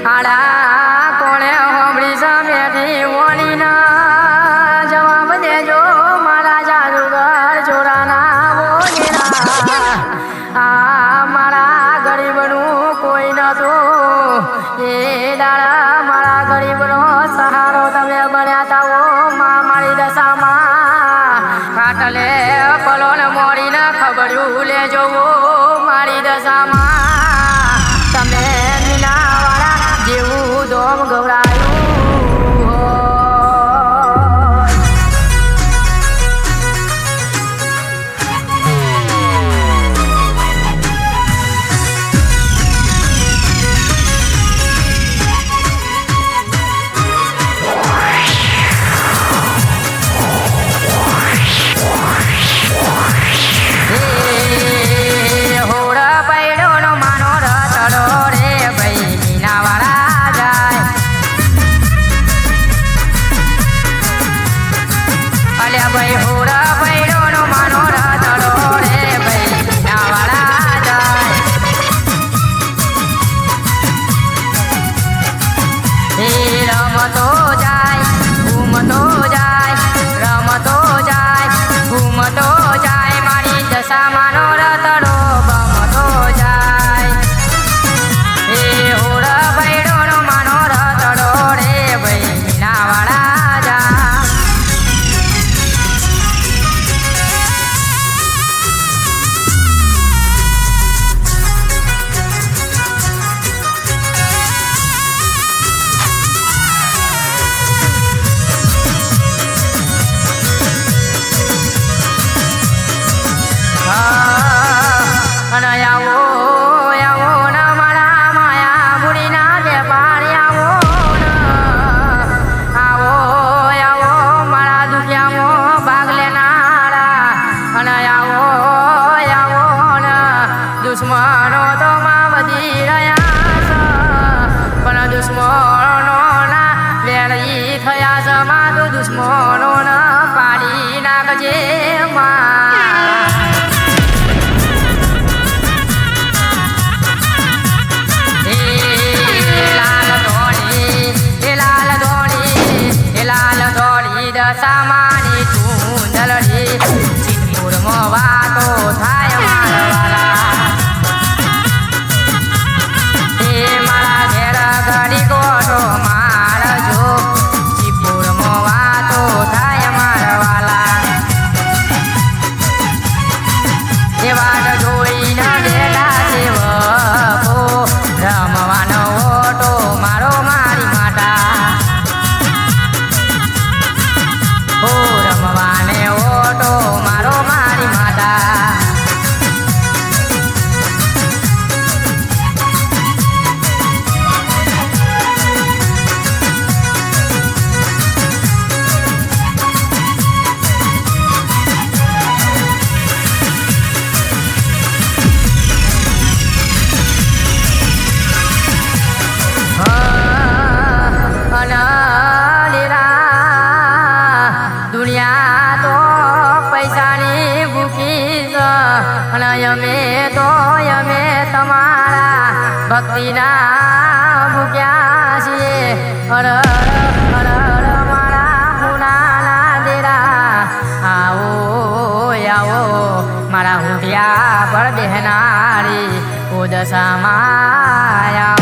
આડા કોણે હોબળી સમેટી ઓણીના જવાબ દેજો મારા જાદુગર ચોરાના બોલીના આ મારા ગરીબનું કોઈ નતું એ દાડા મારા ગરીબનો સહારો તમે બન્યા તાવો મારી દશામાં કાટલે પલોન મોડીને ખબર્યું લેજો મારી દશામાં તમે મીનાવાળા જેવું દોમ ગવરાયું ભાઈ હોરા પૈડોનો માનો રાતડો રે ભાઈ મીનાવાળા જાય એ રમતો જાય ઘૂમતો જાય રમતો જાય ઘૂમતો જાય મારી દશામાનો રાતડો ગમતો જાય એ હોરા પૈડોનો માનો રાતડો રે ભાઈ મીનાવાળા દુશ્મનો તો માં વધી રહ્યા છે પણ દુશ્મનોના વેળી થયા છે માં તો દુશ્મનોને પાડી નાખજે લાલ ધોળી દશામાની ચૂંદલડી ચિત્તૂરમાં વાતો થાય મારવાલા ઘડી ગોઠો મારજો ચીપુરમાં વાતો થાય મારવાલા એ વાત જોઈને બેઠા સેવકો રમવાનો ઓટો મારો મારી માતા ઓ રમવાને ઓટો મારો મારી માતા દુનિયા તો પૈસાની ભૂખી છે અને અમે તમારા ભક્તિના ભૂખ્યા છીએ મારા મુનાના દેરા આવો મારા હુડિયા પર બેહનારી ઓ દશામાં